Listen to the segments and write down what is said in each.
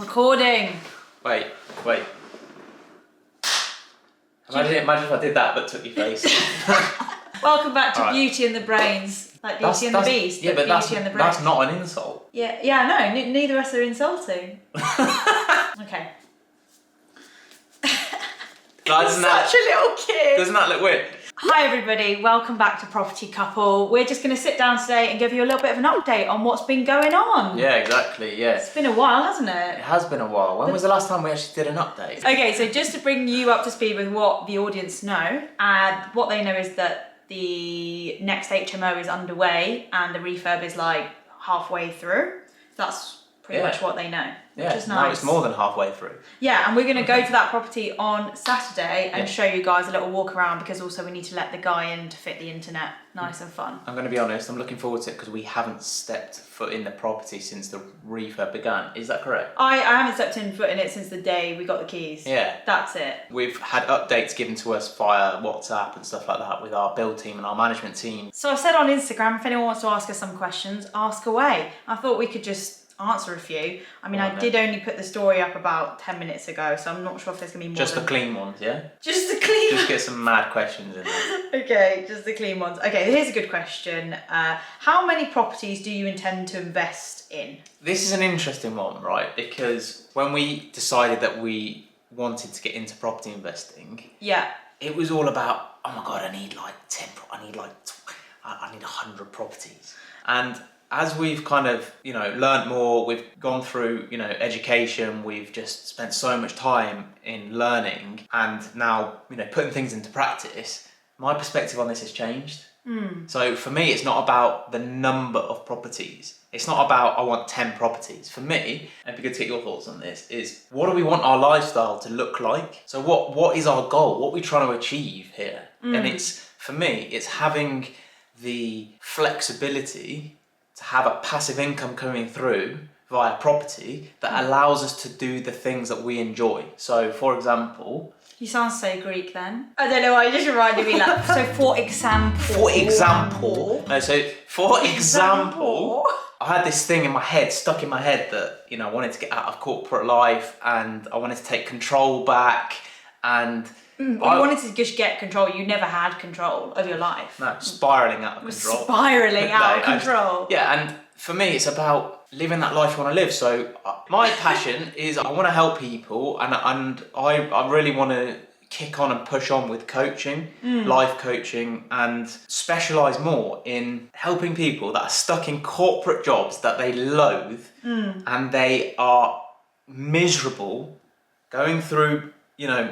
Recording. Wait. Imagine if I did that but took your face. Welcome back to Right. Beauty and the Brains. Like Beauty and the Beast. Yeah, but Beauty and the Brains. that's not an insult. Yeah, no, neither of us are insulting. Okay. Such a little kid. Doesn't that look weird? Hi everybody, welcome back to Property Couple. We're just going to sit down today and give you a little bit of an update on what's been going on. Yeah, exactly, yeah. It's been a while, hasn't It it? has been a while. When was the last time we actually did an update? Okay, so just to bring you up to speed with what the audience know, what they know is that the next HMO is underway and the refurb is like halfway through. That's pretty much what they know. Yeah, which is nice. no, it's more than halfway through. Yeah, and we're going to go to that property on Saturday and show you guys a little walk around, because also we need to let the guy in to fit the internet nice and fun. I'm going to be honest, I'm looking forward to it because we haven't stepped foot in the property since the refurb began. Is that correct? I haven't stepped foot in it since the day we got the keys. Yeah. That's it. We've had updates given to us via WhatsApp and stuff like that with our build team and our management team. So I said on Instagram, if anyone wants to ask us some questions, ask away. I thought we could just answer a few. I mean, I did only put the story up about 10 minutes ago, so I'm not sure if there's going to be more. Just the clean ones, yeah? Just the clean Just get some mad questions in there. Okay, just the clean ones. Okay, here's a good question. How many properties do you intend to invest in? This is an interesting one, right? Because when we decided that we wanted to get into property investing, it was all about, oh my God, I need like 100 properties. And as we've kind of, learned more, we've gone through, education, we've just spent so much time in learning and now, putting things into practice, my perspective on this has changed. So for me, it's not about the number of properties. It's not about, I want 10 properties. For me, and it'd be good to get your thoughts on this, is what do we want our lifestyle to look like? So what is our goal? What are we trying to achieve here? And for me, it's having the flexibility to have a passive income coming through via property that allows us to do the things that we enjoy. So, for example... You sound so Greek then. I don't know why, you just reminded me like, so for example... For example, I had this thing in my head, stuck in my head that, I wanted to get out of corporate life and I wanted to take control back and... You wanted to just get control. You never had control of your life. No, spiralling out of control. Out of control. And for me, it's about living that life you want to live. So my passion is I want to help people, and I really want to kick on and push on with coaching, life coaching, and specialise more in helping people that are stuck in corporate jobs that they loathe and they are miserable, going through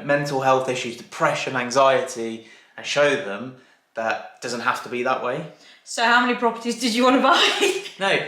mental health issues, depression, anxiety, and show them that it doesn't have to be that way. So how many properties did you want to buy? No,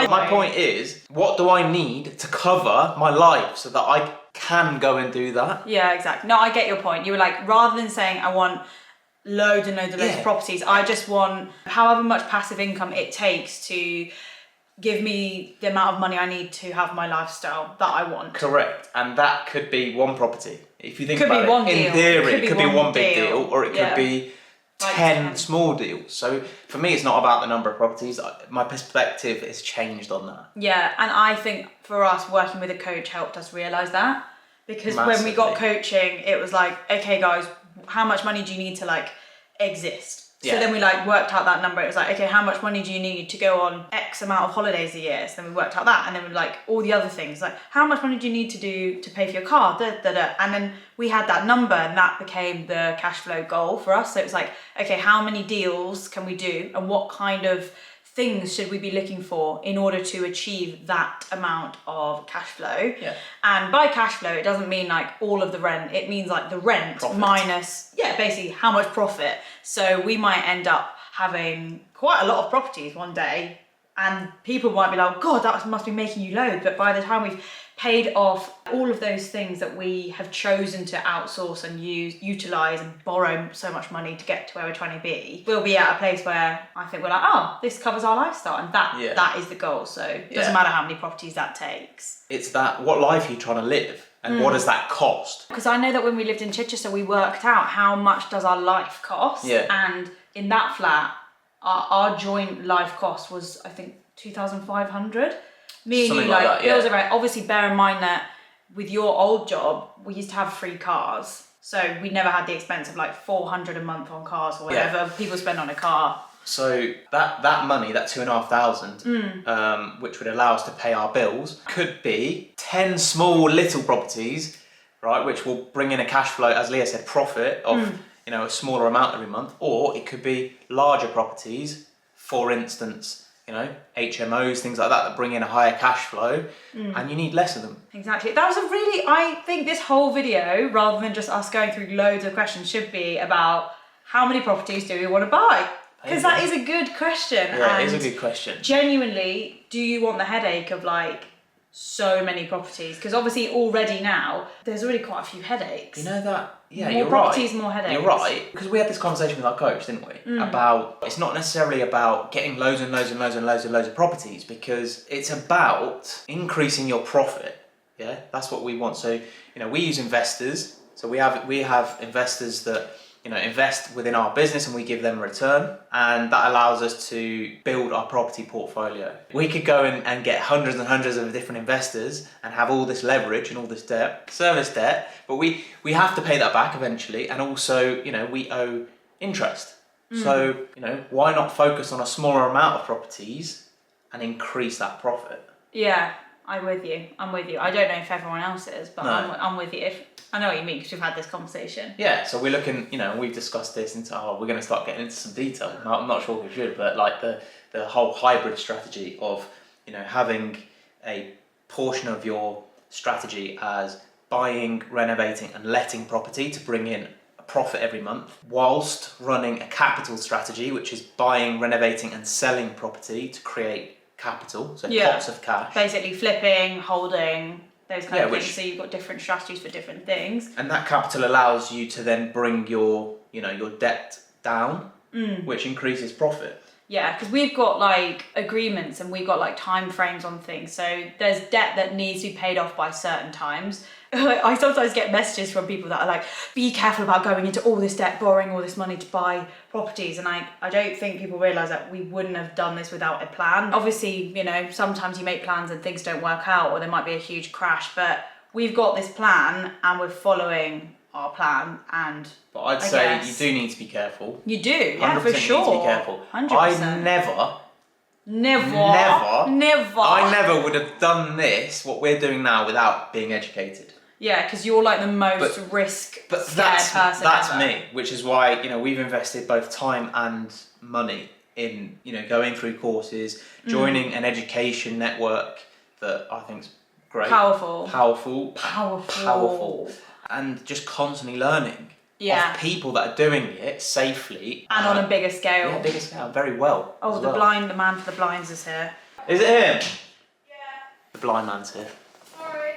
my point is, what do I need to cover my life so that I can go and do that? Yeah, exactly. No, I get your point. You were like, rather than saying I want loads and loads of properties, I just want however much passive income it takes to give me the amount of money I need to have my lifestyle that I want. Correct. And that could be one property. If you think about it, in theory, it could be one big deal, or it could be 10 small deals. So for me, it's not about the number of properties. My perspective has changed on that. Yeah, and I think for us, working with a coach helped us realise that. Because when we got coaching, it was like, okay guys, how much money do you need to exist? So then we worked out that number. It was like, okay, how much money do you need to go on X amount of holidays a year? So then we worked out that, and then we all the other things, like how much money do you need to do to pay for your car? And then we had that number, and that became the cash flow goal for us. So it was like, okay, how many deals can we do, and what kind of things should we be looking for in order to achieve that amount of cash flow? And by cash flow, it doesn't mean all of the rent. It means the rent minus, basically how much profit. So we might end up having quite a lot of properties one day, and people might be like, God, that must be making you loads. But by the time we've paid off all of those things that we have chosen to outsource and utilise and borrow so much money to get to where we're trying to be, we'll be at a place where I think we're like, oh, this covers our lifestyle, and that is the goal. So it doesn't matter how many properties that takes. It's that, what life are you trying to live? And what does that cost? Because I know that when we lived in Chichester, we worked out how much does our life cost. And in that flat, our joint life cost was, I think, 2,500. Me and you, bills are right. Obviously, bear in mind that with your old job, we used to have free cars. So we never had the expense of like 400 a month on cars or whatever people spend on a car. So that money, that 2,500, which would allow us to pay our bills, could be 10 small little properties, right, which will bring in a cash flow, as Leah said, profit of a smaller amount every month, or it could be larger properties, for instance, HMOs, things like that bring in a higher cash flow, and you need less of them. Exactly. That was I think this whole video, rather than just us going through loads of questions, should be about how many properties do we want to buy? Because that is a good question. Yeah, it is a good question. Genuinely, do you want the headache of like so many properties? Because obviously already now, there's already quite a few headaches. You know that? Yeah, more you're properties, right. More headaches. You're right. Because we had this conversation with our coach, didn't we? About, it's not necessarily about getting loads and loads and loads and loads and loads of properties, because it's about increasing your profit. Yeah, that's what we want. So, we use investors. So we have investors that invest within our business, and we give them a return, and that allows us to build our property portfolio. We could go and get hundreds and hundreds of different investors and have all this leverage and all this debt, service debt, but we have to pay that back eventually, and also, we owe interest. So, why not focus on a smaller amount of properties and increase that profit? Yeah, I'm with you. I don't know if everyone else is, but No. I'm with you. I know what you mean, because we've had this conversation. Yeah, so we're looking, we've discussed this into, we're going to start getting into some detail. I'm not sure we should, but like the whole hybrid strategy of, having a portion of your strategy as buying, renovating and letting property to bring in a profit every month, whilst running a capital strategy, which is buying, renovating and selling property to create capital, so pots of cash. Basically flipping, holding, those kind of things. So you've got different strategies for different things. And that capital allows you to then bring your debt down, which increases profit. Yeah, because we've got like agreements and we've got like time frames on things. So there's debt that needs to be paid off by certain times. I sometimes get messages from people that are like, be careful about going into all this debt, borrowing all this money to buy properties. And I don't think people realise that we wouldn't have done this without a plan. Obviously, sometimes you make plans and things don't work out, or there might be a huge crash, but we've got this plan and we're following our plan. But I'd say you do need to be careful. You do, yeah, for sure. You need to be careful. 100%. I never would have done this, what we're doing now, without being educated. Yeah, because you're like the most risk-scared person That's ever. me, which is why we've invested both time and money in going through courses, joining an education network that I think's great, powerful, and just constantly learning of people that are doing it safely and on a bigger scale. Yeah, bigger scale, very well. Oh, the man for the blinds is here. Is it him? Yeah. The blind man's here. Sorry.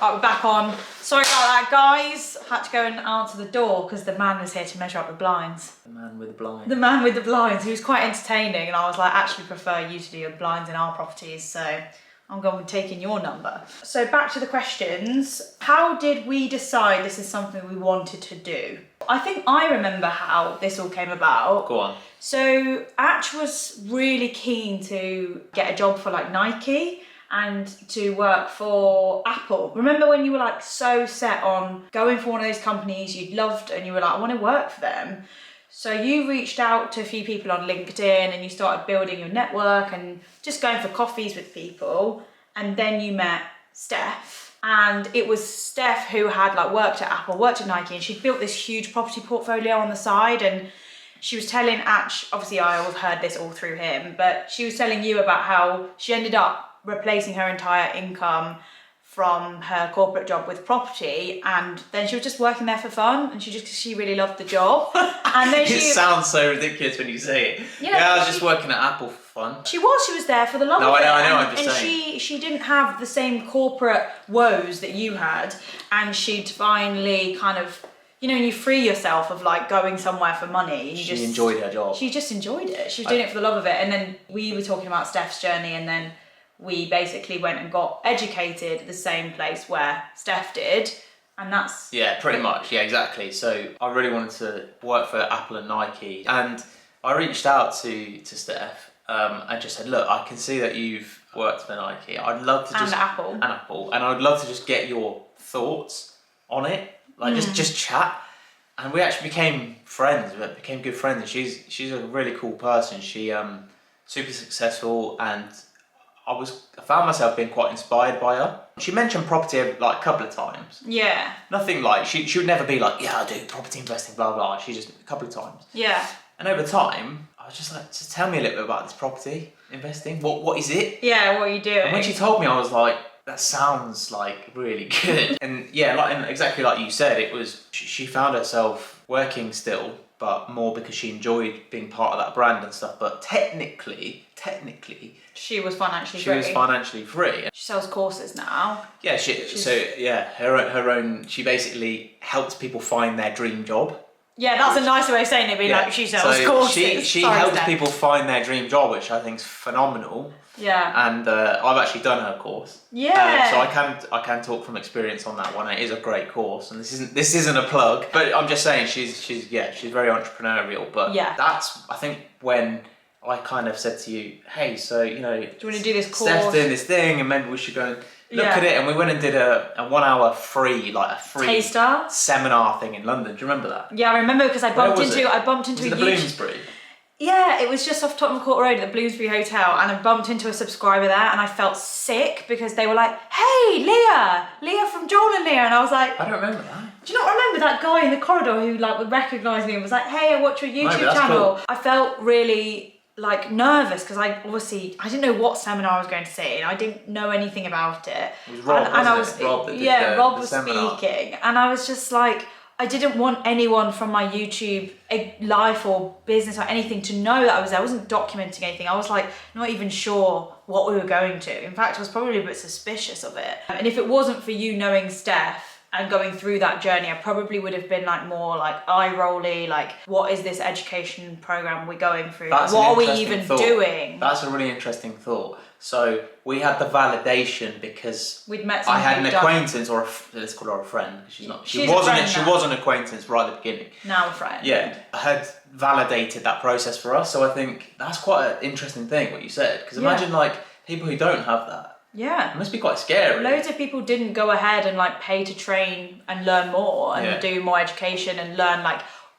Right, we're back on. Sorry about that, guys. I had to go and answer the door because the man was here to measure up the blinds. The man with the blinds. The man with the blinds. He was quite entertaining, and I was like, I actually prefer you to do your blinds in our properties, so I'm going to take in your number. So back to the questions. How did we decide this is something we wanted to do? I think I remember how this all came about. Go on. So Ash was really keen to get a job for like Nike and to work for Apple. Remember when you were like so set on going for one of those companies you'd loved and you were like, I want to work for them? So you reached out to a few people on LinkedIn and you started building your network and just going for coffees with people. And then you met Steph. And it was Steph who had like worked at Apple, worked at Nike, and she'd built this huge property portfolio on the side. And she was telling Ash, obviously I always heard this all through him, but she was telling you about how she ended up replacing her entire income from her corporate job with property, and then she was just working there for fun, and she really loved the job. And then It sounds so ridiculous when you say it. Yeah, I was just working at Apple for fun. She was there for the love of it. I know, I'm just saying. And she didn't have the same corporate woes that you had, and she'd finally kind of, when you free yourself of like going somewhere for money, and she enjoyed her job. She just enjoyed it. She was doing it for the love of it. And then we were talking about Steph's journey, and then we basically went and got educated at the same place where Steph did, and that's... Yeah, pretty much, yeah, exactly. So I really wanted to work for Apple and Nike, and I reached out to Steph and just said, look, I can see that you've worked for Nike. I'd love to just... And Apple. And I'd love to just get your thoughts on it. Like, just chat. And we actually became friends. We became good friends. And she's a really cool person. She super successful, and I found myself being quite inspired by her. She mentioned property like a couple of times. Yeah. Nothing like she would never be like, yeah, I do property investing, blah blah. She just a couple of times. Yeah. And over time, I was just like, just tell me a little bit about this property investing. What is it? Yeah, what are you doing? And when she told me, I was like, that sounds like really good. And yeah, and exactly like you said, it was, she found herself working still, but more because she enjoyed being part of that brand and stuff. But technically, she was financially free. She sells courses now. Yeah, her own. She basically helps people find their dream job. Yeah, that's a nicer way of saying it. Like she sells courses. She helps people find their dream job, which I think is phenomenal. Yeah. And I've actually done her course. Yeah. So I can talk from experience on that one. It is a great course, and this isn't a plug, but I'm just saying she's very entrepreneurial. But yeah, that's, I think, when I kind of said to you, hey, so do you want to do this course? Steph's doing this thing, and maybe we should go and look at it. And we went and did a 1 hour free taster seminar thing in London. Do you remember that? Yeah, I remember, because I bumped into was it the Bloomsbury? Yeah, it was just off Tottenham Court Road at the Bloomsbury Hotel, and I bumped into a subscriber there, and I felt sick because they were like, hey, Leah from Joel and Leah, and I was like, I don't remember that. Do you not remember that guy in the corridor who would recognise me and was like, hey, I watch your YouTube channel? Cool. I felt really nervous because I didn't know what seminar I was going to see, and I didn't know anything about it. It was Rob, Rob was speaking, and I was just like, I didn't want anyone from my YouTube life or business or anything to know that I was there. I wasn't documenting anything. I was not even sure what we were going to. In fact, I was probably a bit suspicious of it. And if it wasn't for you knowing Steph and going through that journey, I probably would have been more eye-rolly, what is this education program we're going through? What are we even doing? That's a really interesting thought. So we had the validation because we'd met I had an acquaintance, or let's call her a friend, because she was an acquaintance right at the beginning. Now a friend. Yeah, had validated that process for us. So I think that's quite an interesting thing what you said, because imagine people who don't have that. Yeah. It must be quite scary. Loads of people didn't go ahead and pay to train and learn more and do more education and learn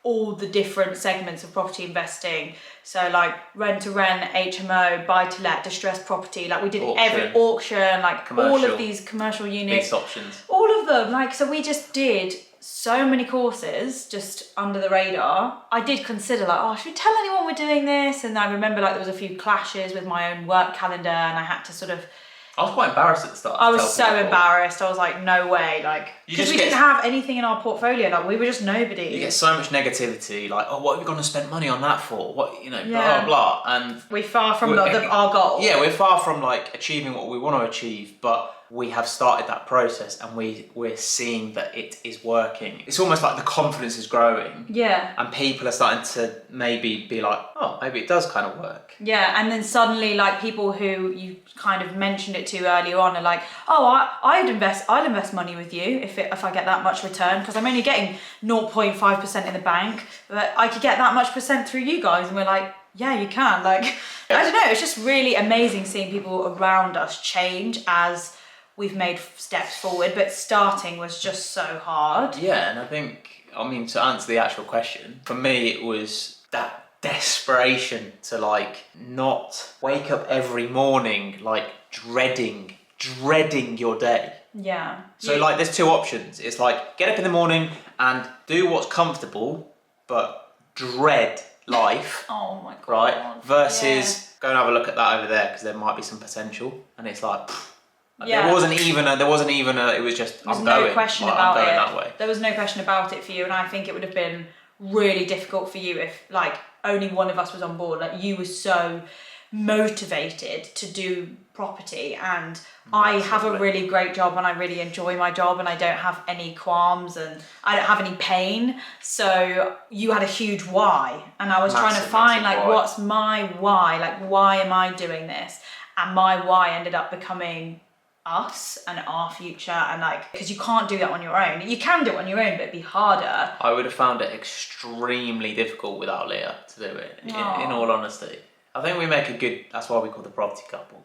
all the different segments of property investing. So rent to rent, HMO, buy to let, distressed property. We did every auction, all of these commercial units. Lease options. All of them. So we just did so many courses just under the radar. I did consider should we tell anyone we're doing this? And I remember there was a few clashes with my own work calendar, and I had to sort of... I was quite embarrassed at the start. I was so embarrassed. I was like, no way. Because we didn't have anything in our portfolio. We were just nobody. You get so much negativity. Oh, what are we going to spend money on that for? What, blah, blah. And we're far from our goal. Yeah, we're far from achieving what we want to achieve, but we have started that process, and we're seeing that it is working. It's almost like the confidence is growing. Yeah. And people are starting to maybe be like, oh, maybe it does kind of work. Yeah, and then suddenly people who you kind of mentioned it to earlier on are like, oh, I'd invest money with you if I get that much return, because I'm only getting 0.5% in the bank, but I could get that much percent through you guys. And we're like, yeah, you can. I don't know, it's just really amazing seeing people around us change as we've made steps forward, but starting was just so hard. Yeah, and I think, to answer the actual question, for me it was that desperation to not wake up every morning dreading your day. Yeah. So there's two options. It's get up in the morning and do what's comfortable, but dread life. Oh my god. Right? Versus go and have a look at that over there because there might be some potential, and it's there wasn't even it was just there was I'm no going question I'm about going it. That way. There was no question about it for you, and I think it would have been really difficult for you if only one of us was on board. You were so motivated to do property, and I have a really great job and I really enjoy my job and I don't have any qualms and I don't have any pain. So you had a huge why, and I was trying to find what's my why, why am I doing this? And my why ended up becoming us and our future, and because you can't do that on your own. You can do it on your own, but it'd be harder. I would have found it extremely difficult without Leah to do it, in all honesty. I think we make a good. That's why we call the property couple.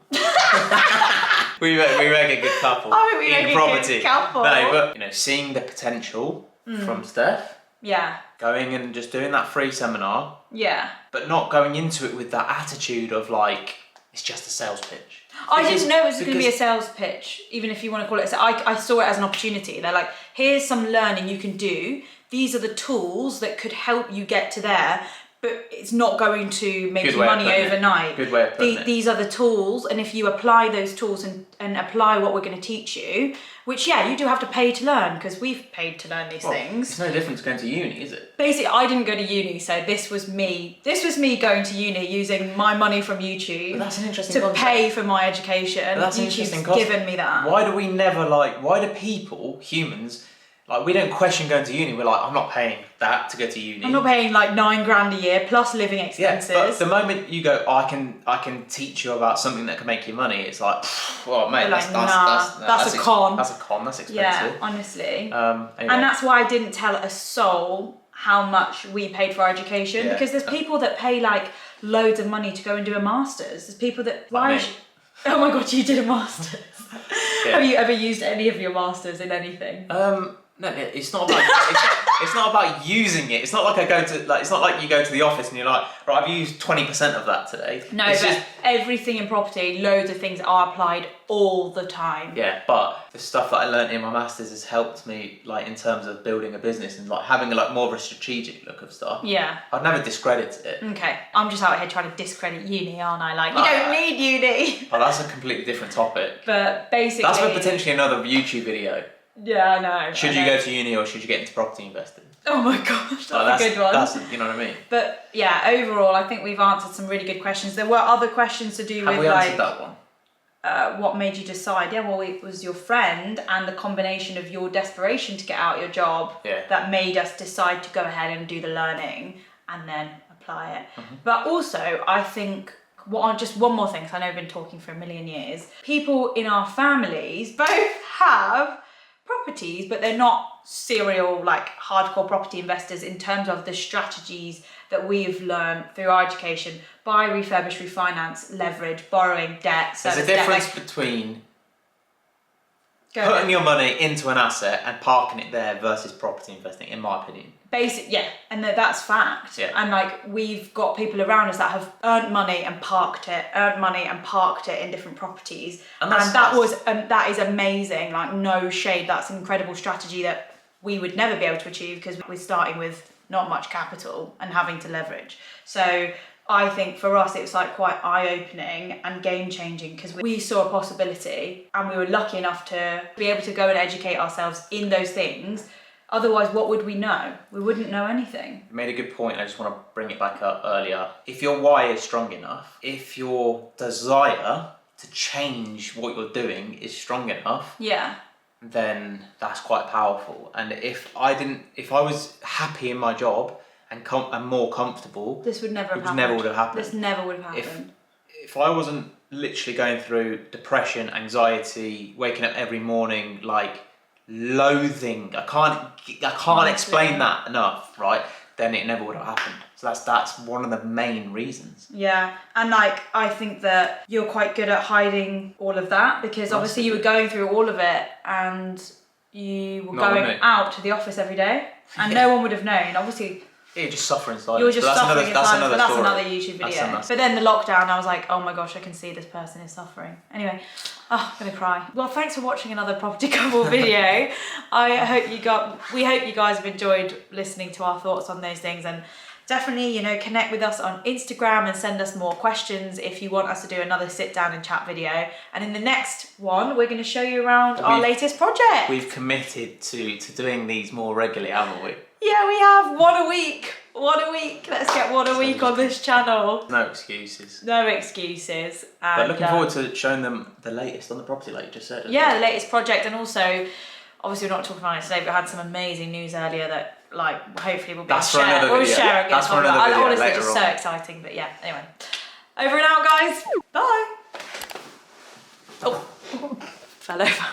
we make a good couple in property. Good couple. No, but seeing the potential from Steph. Yeah. Going and just doing that free seminar. Yeah. But not going into it with that attitude of like it's just a sales pitch. I didn't know it was going to be a sales pitch, even if you want to call it. I saw it as an opportunity. They're like, here's some learning you can do. These are the tools that could help you get to there, but it's not going to make you money overnight. Good way of putting it. These are the tools, and if you apply those tools and apply what we're going to teach you, which, you do have to pay to learn, because we've paid to learn these things. It's no different to going to uni, is it? Basically, I didn't go to uni, so this was me. This was me going to uni using my money from YouTube that's an interesting to pay for my education. That's YouTube's given me that. Why do we never why do people, humans, we don't question going to uni? We're like, I'm not paying that to go to uni. I'm not paying like $9,000 a year plus living expenses. Yeah, but the moment you go, I can teach you about something that can make you money, it's like, well, mate, that's a con. That's a con. That's expensive. Yeah, honestly. Anyway. And that's why I didn't tell a soul how much we paid for our education, because there's people that pay like loads of money to go and do a master's. There's people that oh my god, you did a master's. Yeah. Have you ever used any of your masters in anything? No, it's not about. It's not about using it. It's not like it's not like you go to the office and you're like, right, I've used 20% of that today. No, but everything in property, loads of things are applied all the time. Yeah, but the stuff that I learnt in my masters has helped me in terms of building a business and having more of a strategic look of stuff. Yeah. I'd never discredit it. Okay, I'm just out here trying to discredit uni, aren't I? You don't need uni. Oh, that's a completely different topic. But basically, that's for potentially another YouTube video. Yeah, I know. Should you go to uni or should you get into property investing? Oh my gosh, that's a good one. You know what I mean? But yeah, overall, I think we've answered some really good questions. There were other questions to do with we answered that one? What made you decide? Yeah, well, it was your friend and the combination of your desperation to get out your job that made us decide to go ahead and do the learning and then apply it. Mm-hmm. But also, I think just one more thing, because I know we've been talking for a million years. People in our families both have properties, but they're not serial hardcore property investors in terms of the strategies that we've learned through our education: buy, refurbish, refinance, leverage, borrowing, debt. There's a difference between putting your money into an asset and parking it there versus property investing, in my opinion. And that's fact. Yeah. And we've got people around us that have earned money and parked it in different properties, and that is amazing. No shade, that's an incredible strategy that we would never be able to achieve, because we're starting with not much capital and having to leverage. So I think for us it was quite eye-opening and game-changing, because we saw a possibility and we were lucky enough to be able to go and educate ourselves in those things. Otherwise, what would we know? We wouldn't know anything. You made a good point. I just want to bring it back up earlier. If your why is strong enough, if your desire to change what you're doing is strong enough, then that's quite powerful. And if I was happy in my job and more comfortable, this would never have happened. Never would have happened. This never would have happened. If I wasn't literally going through depression, anxiety, waking up every morning loathing, I can't explain that enough, right? Then it never would have happened. So that's one of the main reasons. Yeah, and I think that you're quite good at hiding all of that, because obviously you were going through all of it and you were going out to the office every day and no one would have known. Obviously, you're just suffering in silence. You were just suffering in silence, but that's story. another YouTube video. But then the lockdown, I was like, oh my gosh, I can see this person is suffering. Anyway, I'm gonna cry. Well, thanks for watching another Property Couple video. We hope you guys have enjoyed listening to our thoughts on those things, and definitely, connect with us on Instagram and send us more questions if you want us to do another sit down and chat video. And in the next one, we're going to show you around our latest project. We've committed to doing these more regularly, haven't we? Yeah, we have. One a week. Let's get one a week on this channel. No excuses. And, but looking forward to showing them the latest on the property, like you just said. Yeah, the latest project. And also, obviously we're not talking about it today, but we had some amazing news earlier that hopefully we'll be able to share. We'll share it. That's for another video. Honestly, it's just so exciting. But yeah, anyway. Over and out, guys. Bye. Oh, fell over.